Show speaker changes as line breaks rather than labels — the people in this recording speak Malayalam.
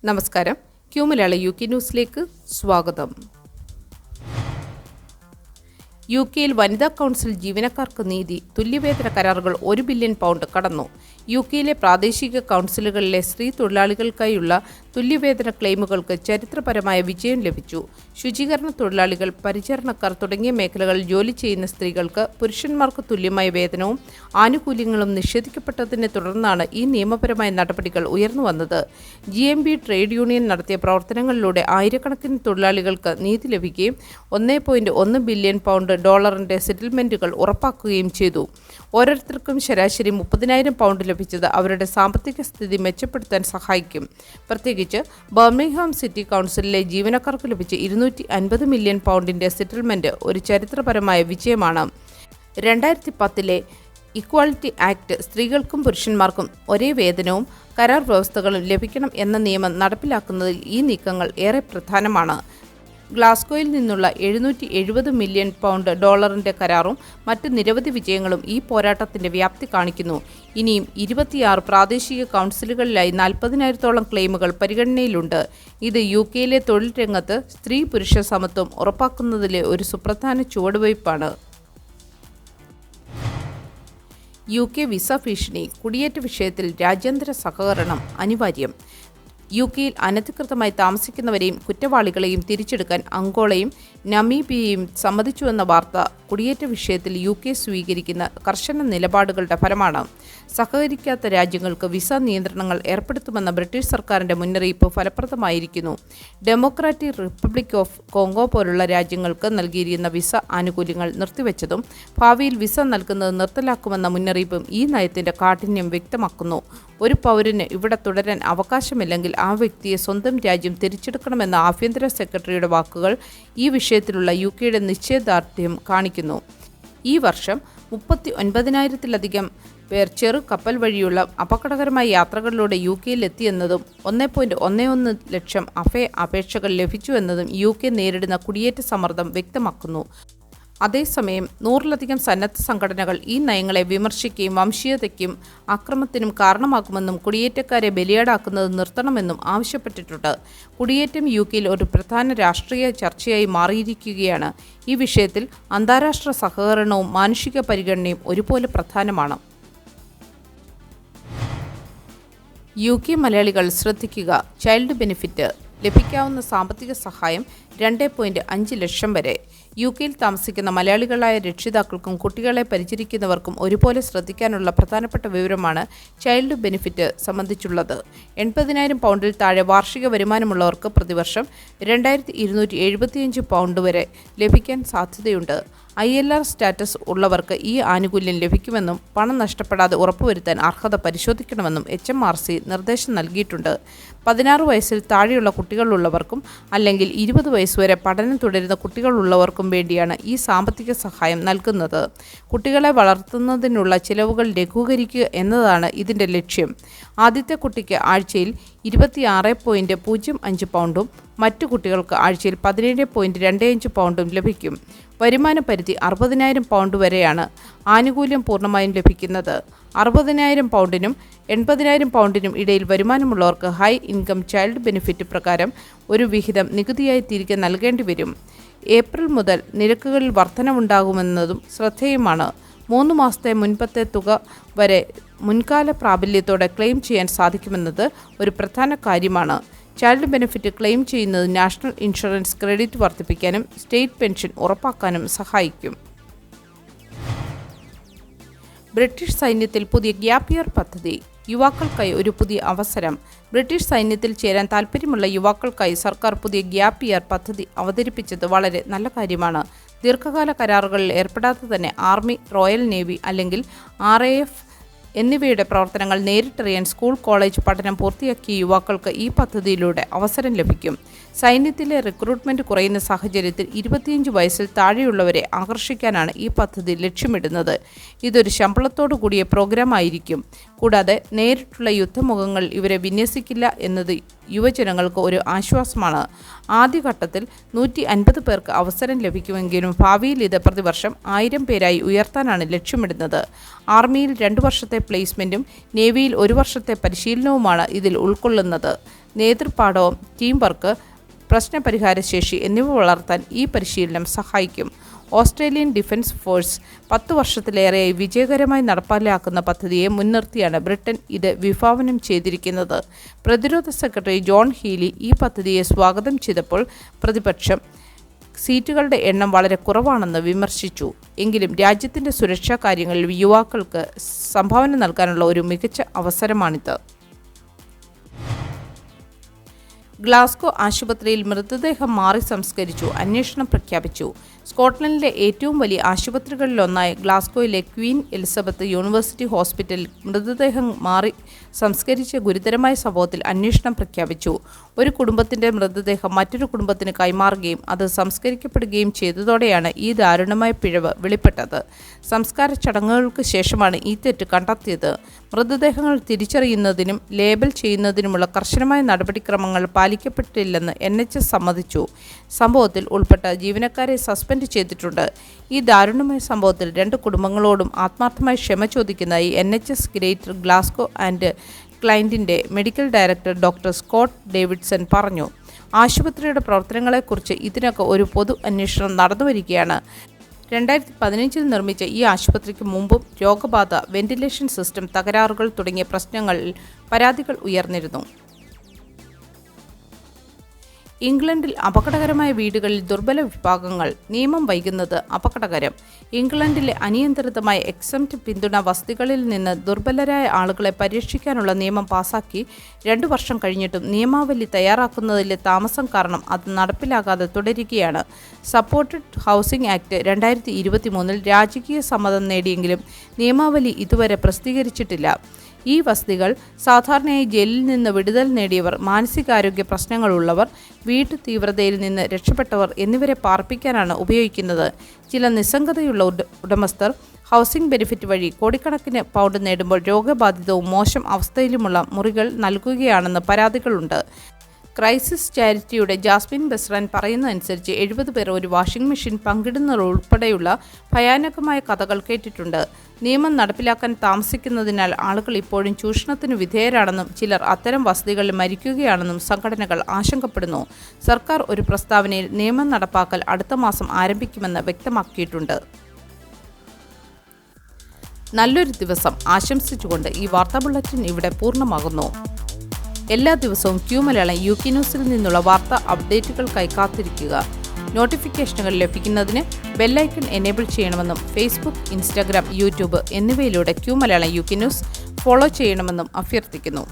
നമസ്കാരം. ക്യൂ മലയാള UK ന്യൂസിലേക്ക് സ്വാഗതം. UK-യിൽ വനിതാ കൗൺസിൽ ജീവനക്കാർക്ക് നീതി, തുല്യവേതന കരാറുകൾ £1 ബില്യൺ കടന്നു. UK-യിലെ പ്രാദേശിക കൗൺസിലുകളിലെ സ്ത്രീ തൊഴിലാളികൾക്കായുള്ള തുല്യവേതന ക്ലെയിമുകൾക്ക് ചരിത്രപരമായ വിജയം ലഭിച്ചു. ശുചീകരണ തൊഴിലാളികൾ, പരിചരണക്കാർ തുടങ്ങിയ മേഖലകളിൽ ജോലി ചെയ്യുന്ന സ്ത്രീകൾക്ക് പുരുഷന്മാർക്ക് തുല്യമായ വേതനവും ആനുകൂല്യങ്ങളും നിഷേധിക്കപ്പെട്ടതിനെ തുടർന്നാണ് ഈ നിയമപരമായ നടപടികൾ ഉയർന്നു വന്നത്. GMB ട്രേഡ് യൂണിയൻ നടത്തിയ പ്രവർത്തനങ്ങളിലൂടെ ആയിരക്കണക്കിന് തൊഴിലാളികൾക്ക് നീതി ലഭിക്കുകയും £1.1 ബില്യൺ ഡോളറിന്റെ സെറ്റിൽമെന്റുകൾ ഉറപ്പാക്കുകയും ചെയ്തു. ഓരോരുത്തർക്കും ശരാശരി £30,000 ലഭിച്ചത് അവരുടെ സാമ്പത്തിക സ്ഥിതി മെച്ചപ്പെടുത്താൻ സഹായിക്കും. പ്രത്യേകിച്ച് ബർമിംഗ്ഹാം സിറ്റി കൗൺസിലിലെ ജീവനക്കാർക്ക് ലഭിച്ച £250 മില്യൺ സെറ്റിൽമെന്റ് ഒരു ചരിത്രപരമായ വിജയമാണ്. 2010-ലെ ഇക്വാളിറ്റി ആക്ട് സ്ത്രീകൾക്കും പുരുഷന്മാർക്കും ഒരേ വേതനവും കരാർ വ്യവസ്ഥകളും ലഭിക്കണം എന്ന നിയമം നടപ്പിലാക്കുന്നതിൽ ഈ നീക്കങ്ങൾ ഏറെ പ്രധാനമാണ്. ഗ്ലാസ്ഗോയിൽ നിന്നുള്ള £770 മില്യൺ ഡോളറിന്റെ കരാറും മറ്റ് നിരവധി വിജയങ്ങളും ഈ പോരാട്ടത്തിന്റെ വ്യാപ്തി കാണിക്കുന്നു. ഇനിയും 26 പ്രാദേശിക കൗൺസിലുകളിലായി 40,000-ഓളം ക്ലെയിമുകൾ പരിഗണനയിലുണ്ട്. ഇത് UK-യിലെ തൊഴിൽ രംഗത്ത് സ്ത്രീ പുരുഷ സമത്വം ഉറപ്പാക്കുന്നതിലെ ഒരു സുപ്രധാന ചുവടുവയ്പ്പാണ്. UK വിസ ഭീഷണി, കുടിയേറ്റ വിഷയത്തിൽ രാജ്യാന്തര സഹകരണം അനിവാര്യം. UK-യിൽ അനധികൃതമായി താമസിക്കുന്നവരെയും കുറ്റവാളികളെയും തിരിച്ചെടുക്കാൻ അംഗോളയും നമീബിയയും സമ്മതിച്ചുവെന്ന വാർത്ത കുടിയേറ്റ വിഷയത്തിൽ UK സ്വീകരിക്കുന്ന കർശന നിലപാടുകളുടെ ഫലമാണ്. സഹകരിക്കാത്ത രാജ്യങ്ങൾക്ക് വിസ നിയന്ത്രണങ്ങൾ ഏർപ്പെടുത്തുമെന്ന ബ്രിട്ടീഷ് സർക്കാരിന്റെ മുന്നറിയിപ്പ് ഫലപ്രദമായിരിക്കുന്നു. ഡെമോക്രാറ്റിക് റിപ്പബ്ലിക് ഓഫ് കോങ്കോ പോലുള്ള രാജ്യങ്ങൾക്ക് നൽകിയിരുന്ന വിസ ആനുകൂല്യങ്ങൾ നിർത്തിവെച്ചതും ഭാവിയിൽ വിസ നൽകുന്നത് നിർത്തലാക്കുമെന്ന മുന്നറിയിപ്പും ഈ നയത്തിന്റെ കാഠിന്യം വ്യക്തമാക്കുന്നു. ഒരു പൗരന് ഇവിടെ തുടരാൻ അവകാശമില്ലെങ്കിൽ ആ വ്യക്തിയെ സ്വന്തം രാജ്യം തിരിച്ചെടുക്കണമെന്ന ആഭ്യന്തര സെക്രട്ടറിയുടെ വാക്കുകൾ ഈ വിഷയത്തിലുള്ള UK-യുടെ നിശ്ചയദാർഢ്യം കാണിക്കുന്നു. ഈ വർഷം 39,000-ലധികം പേർ ചെറു കപ്പൽ വഴിയുള്ള അപകടകരമായ യാത്രകളിലൂടെ UK-യിൽ എത്തിയെന്നതും 1.11 ലക്ഷം അപേക്ഷകൾ ലഭിച്ചുവെന്നതും UK നേരിടുന്ന കുടിയേറ്റ സമ്മർദ്ദം വ്യക്തമാക്കുന്നു. അതേസമയം 100-ലധികം സന്നദ്ധ സംഘടനകൾ ഈ നയങ്ങളെ വിമർശിക്കുകയും വംശീയതയ്ക്കും അക്രമത്തിനും കാരണമാകുമെന്നും കുടിയേറ്റക്കാരെ ബലിയാടാക്കുന്നത് നിർത്തണമെന്നും ആവശ്യപ്പെട്ടിട്ടുണ്ട്. കുടിയേറ്റം UK-യിൽ ഒരു പ്രധാന രാഷ്ട്രീയ ചർച്ചയായി മാറിയിരിക്കുകയാണ്. ഈ വിഷയത്തിൽ അന്താരാഷ്ട്ര സഹകരണവും മാനുഷിക പരിഗണനയും ഒരുപോലെ പ്രധാനമാണ്. UK മലയാളികൾ ശ്രദ്ധിക്കുക. ചൈൽഡ് ബെനിഫിറ്റ് ലഭിക്കാവുന്ന സാമ്പത്തിക സഹായം 2.5 ലക്ഷം വരെ. UK-യിൽ താമസിക്കുന്ന മലയാളികളായ രക്ഷിതാക്കൾക്കും കുട്ടികളെ പരിചരിക്കുന്നവർക്കും ഒരുപോലെ ശ്രദ്ധിക്കാനുള്ള പ്രധാനപ്പെട്ട വിവരമാണ് ചൈൽഡ് ബെനിഫിറ്റ് സംബന്ധിച്ചുള്ളത്. £80,000 താഴെ വാർഷിക വരുമാനമുള്ളവർക്ക് പ്രതിവർഷം £2,275 വരെ ലഭിക്കാൻ സാധ്യതയുണ്ട്. ILR സ്റ്റാറ്റസ് ഉള്ളവർക്ക് ഈ ആനുകൂല്യം ലഭിക്കുമെന്നും പണം നഷ്ടപ്പെടാതെ ഉറപ്പുവരുത്താൻ അർഹത പരിശോധിക്കണമെന്നും HMRC നിർദ്ദേശം നൽകിയിട്ടുണ്ട്. 16 വയസ്സിൽ താഴെയുള്ള കുട്ടികളുള്ളവർക്കും അല്ലെങ്കിൽ 20 വയസ്സുവരെ പഠനം തുടരുന്ന കുട്ടികളുള്ളവർക്കും വേണ്ടിയാണ് ഈ സാമ്പത്തിക സഹായം നൽകുന്നത്. കുട്ടികളെ വളർത്തുന്നതിനുള്ള ചിലവുകൾ ലഘൂകരിക്കുക എന്നതാണ് ഇതിൻ്റെ ലക്ഷ്യം. ആദ്യത്തെ കുട്ടിക്ക് ആഴ്ചയിൽ £26.05 മറ്റു കുട്ടികൾക്ക് ആഴ്ചയിൽ £17.25 ലഭിക്കും. വരുമാന പരിധി £60,000 വരെയാണ് ആനുകൂല്യം പൂർണ്ണമായും ലഭിക്കുന്നത്. £60,000 £80,000 ഇടയിൽ വരുമാനമുള്ളവർക്ക് ഹൈ ഇൻകം ചൈൽഡ് ബെനിഫിറ്റ് പ്രകാരം ഒരു വിഹിതം നികുതിയായി തിരികെ നൽകേണ്ടി വരും. ഏപ്രിൽ മുതൽ നിരക്കുകളിൽ വർധനവുണ്ടാകുമെന്നതും ശ്രദ്ധേയമാണ്. 3 മാസത്തെ മുൻപത്തെ തുക വരെ മുൻകാല പ്രാബല്യത്തോടെ ക്ലെയിം ചെയ്യാൻ സാധിക്കുമെന്നത് ഒരു പ്രധാന കാര്യമാണ്. ചൈൽഡ് ബെനിഫിറ്റ് ക്ലെയിം ചെയ്യുന്നത് നാഷണൽ ഇൻഷുറൻസ് ക്രെഡിറ്റ് വർദ്ധിപ്പിക്കാനും സ്റ്റേറ്റ് പെൻഷൻ ഉറപ്പാക്കാനും സഹായിക്കും. ബ്രിട്ടീഷ് സൈന്യത്തിൽ പുതിയ ഗ്യാപ് ഇയർ പദ്ധതി, യുവാക്കൾക്കായി ഒരു പുതിയ അവസരം. ബ്രിട്ടീഷ് സൈന്യത്തിൽ ചേരാൻ താൽപ്പര്യമുള്ള യുവാക്കൾക്കായി സർക്കാർ പുതിയ ഗ്യാപ് ഇയർ പദ്ധതി അവതരിപ്പിച്ചത് വളരെ നല്ല കാര്യമാണ്. ദീർഘകാല കരാറുകളിൽ ഏർപ്പെടാതെ തന്നെ ആർമി, റോയൽ നേവി അല്ലെങ്കിൽ RAF എന്നിവയുടെ പ്രവർത്തനങ്ങൾ നേരിട്ടറിയാൻ സ്കൂൾ കോളേജ് പഠനം പൂർത്തിയാക്കിയ യുവാക്കൾക്ക് ഈ പദ്ധതിയിലൂടെ അവസരം ലഭിക്കും. സൈന്യത്തിലെ റിക്രൂട്ട്മെന്റ് കുറയുന്ന സാഹചര്യത്തിൽ 25 വയസ്സിൽ താഴെയുള്ളവരെ ആകർഷിക്കാനാണ് ഈ പദ്ധതി ലക്ഷ്യമിടുന്നത്. ഇതൊരു ശമ്പളത്തോടു കൂടിയ പ്രോഗ്രാം ആയിരിക്കും. കൂടാതെ നേരിട്ടുള്ള യുദ്ധമുഖങ്ങൾ ഇവരെ വിന്യസിക്കില്ല എന്നത് യുവജനങ്ങൾക്ക് ഒരു ആശ്വാസമാണ്. ആദ്യഘട്ടത്തിൽ 150 പേർക്ക് അവസരം ലഭിക്കുമെങ്കിലും ഭാവിയിൽ ഇത് പ്രതിവർഷം 1000 പേരായി ഉയർത്താനാണ് ലക്ഷ്യമിടുന്നത്. ആർമിയിൽ 2 വർഷത്തെ പ്ലേസ്മെൻറ്റും നേവിയിൽ 1 വർഷത്തെ പരിശീലനവുമാണ് ഇതിൽ ഉൾക്കൊള്ളുന്നത്. നേതൃപാഠവും ടീം വർക്ക്, പ്രശ്നപരിഹാരശേഷി എന്നിവ വളർത്താൻ ഈ പരിശീലനം സഹായിക്കും. ഓസ്ട്രേലിയൻ ഡിഫൻസ് ഫോഴ്സ് 10 വർഷത്തിലേറെയായി വിജയകരമായി നടപ്പാലാക്കുന്ന പദ്ധതിയെ മുൻനിർത്തിയാണ് ബ്രിട്ടൻ ഇത് വിഭാവനം ചെയ്തിരിക്കുന്നത്. പ്രതിരോധ സെക്രട്ടറി ജോൺ ഹീലി ഈ പദ്ധതിയെ സ്വാഗതം ചെയ്തപ്പോൾ പ്രതിപക്ഷം സീറ്റുകളുടെ എണ്ണം വളരെ കുറവാണെന്ന് വിമർശിച്ചു. എങ്കിലും രാജ്യത്തിൻ്റെ സുരക്ഷാ കാര്യങ്ങളിൽ യുവാക്കൾക്ക് സംഭാവന നൽകാനുള്ള ഒരു മികച്ച അവസരമാണിത്. ഗ്ലാസ്ഗോ ആശുപത്രിയിൽ മൃതദേഹം മാറി സംസ്കരിച്ചു. അന്വേഷണം പ്രഖ്യാപിച്ചു. സ്കോട്ട്ലൻഡിലെ ഏറ്റവും വലിയ ആശുപത്രികളിലൊന്നായ ഗ്ലാസ്ഗോയിലെ ക്വീൻ എലിസബത്ത് യൂണിവേഴ്സിറ്റി ഹോസ്പിറ്റലിൽ മൃതദേഹം മാറി സംസ്കരിച്ച ഗുരുതരമായ സംഭവത്തിൽ അന്വേഷണം പ്രഖ്യാപിച്ചു. ഒരു കുടുംബത്തിൻ്റെ മൃതദേഹം മറ്റൊരു കുടുംബത്തിന് കൈമാറുകയും അത് സംസ്കരിക്കപ്പെടുകയും ചെയ്തതോടെയാണ് ഈ ദാരുണമായ പിഴവ് വെളിപ്പെട്ടത്. സംസ്കാര ചടങ്ങുകൾക്ക് ശേഷമാണ് ഈ തെറ്റ് കണ്ടെത്തിയത്. മൃതദേഹങ്ങൾ തിരിച്ചറിയുന്നതിനും ലേബൽ ചെയ്യുന്നതിനുമുള്ള കർശനമായ നടപടിക്രമങ്ങൾ പാലിക്കപ്പെട്ടില്ലെന്ന് NHS സമ്മതിച്ചു. സംഭവത്തിൽ ഉൾപ്പെട്ട ജീവനക്കാരെ സസ്പെൻഡ് ചെയ്തിട്ടുണ്ട്. ഈ ദാരുണമായ സംഭവത്തിൽ 2 കുടുംബങ്ങളോടും ആത്മാർത്ഥമായി ക്ഷമ ചോദിക്കുന്നതായി NHS ഗ്രേറ്റർ ഗ്ലാസ്ഗോ ആൻഡ് ക്ലൈൻറ്റിൻ്റെ medical director doctor Scott Davidson പറഞ്ഞു. ആശുപത്രിയുടെ പ്രവർത്തനങ്ങളെക്കുറിച്ച് ഇതിനകം ഒരു പൊതു അന്വേഷണം നടന്നുവരികയാണ്. 2015 നിർമ്മിച്ച ഈ ആശുപത്രിക്ക് മുമ്പും രോഗബാധ, വെന്റിലേഷൻ സിസ്റ്റം തകരാറുകൾ തുടങ്ങിയ പ്രശ്നങ്ങളിൽ പരാതികൾ ഉയർന്നിരുന്നു. ഇംഗ്ലണ്ടിൽ അപകടകരമായ വീടുകളിൽ ദുർബല വിഭാഗങ്ങൾ, നിയമം വൈകുന്നത് അപകടകരം. ഇംഗ്ലണ്ടിലെ അനിയന്ത്രിതമായ എക്സംപ്റ്റ് പിന്തുണ വസതികളിൽ നിന്ന് ദുർബലരായ ആളുകളെ പരീക്ഷിക്കാനുള്ള നിയമം പാസാക്കി 2 വർഷം കഴിഞ്ഞിട്ടും നിയമാവലി തയ്യാറാക്കുന്നതിലെ താമസം കാരണം അത് നടപ്പിലാകാതെ തുടരുകയാണ്. സപ്പോർട്ടഡ് ഹൗസിംഗ് ആക്ട് 2023 രാജകീയ സമ്മതം നേടിയെങ്കിലും നിയമാവലി ഇതുവരെ പ്രസിദ്ധീകരിച്ചിട്ടില്ല. ഈ വസതികൾ സാധാരണയായി ജയിലിൽ നിന്ന് വിടുതൽ നേടിയവർ, മാനസികാരോഗ്യ പ്രശ്നങ്ങളുള്ളവർ, വീട്ടു തീവ്രതയിൽ നിന്ന് രക്ഷപ്പെട്ടവർ എന്നിവരെ പാർപ്പിക്കാനാണ് ഉപയോഗിക്കുന്നത്. ചില നിസ്സംഗതയുള്ള ഉടമസ്ഥർ ഹൗസിംഗ് ബെനിഫിറ്റ് വഴി കോടിക്കണക്കിന് പൗണ്ട് നേടുമ്പോൾ രോഗബാധിതവും മോശം അവസ്ഥയിലുമുള്ള മുറികൾ നൽകുകയാണെന്ന് പരാതികളുണ്ട്. ക്രൈസിസ് ചാരിറ്റിയുടെ ജാസ്മിൻ ബെസ്റാൻ പറയുന്നതനുസരിച്ച് 70 പേർ ഒരു വാഷിംഗ് മെഷീൻ പങ്കിടുന്നതുൾപ്പെടെയുള്ള ഭയാനകമായ കഥകൾ കേട്ടിട്ടുണ്ട്. നിയമം നടപ്പിലാക്കാൻ താമസിക്കുന്നതിനാൽ ആളുകൾ ഇപ്പോഴും ചൂഷണത്തിന് വിധേയരാണെന്നും ചിലർ അത്തരം വസതികളിൽ മരിക്കുകയാണെന്നും സംഘടനകൾ ആശങ്കപ്പെടുന്നു. സർക്കാർ ഒരു പ്രസ്താവനയിൽ നിയമം നടപ്പാക്കൽ അടുത്ത മാസം ആരംഭിക്കുമെന്ന് വ്യക്തമാക്കിയിട്ടുണ്ട്. നല്ലൊരു ദിവസം ആശംസിച്ചുകൊണ്ട് ഈ വാർത്താ ബുള്ളറ്റിൻ ഇവിടെ പൂർണ്ണമാകുന്നു. എല്ലാ ദിവസവും ക്യൂ മലയാളം UK ന്യൂസിൽ നിന്നുള്ള വാർത്താ അപ്ഡേറ്റുകൾക്കായി കാത്തിരിക്കുക. നോട്ടിഫിക്കേഷനുകൾ ലഭിക്കുന്നതിന് ബെല്ലൈക്കൺ എനേബിൾ ചെയ്യണമെന്നും ഫേസ്ബുക്ക്, ഇൻസ്റ്റാഗ്രാം, യൂട്യൂബ് എന്നിവയിലൂടെ Q Malayalam UK news follow ചെയ്യണമെന്നും അഭ്യർത്ഥിക്കുന്നു.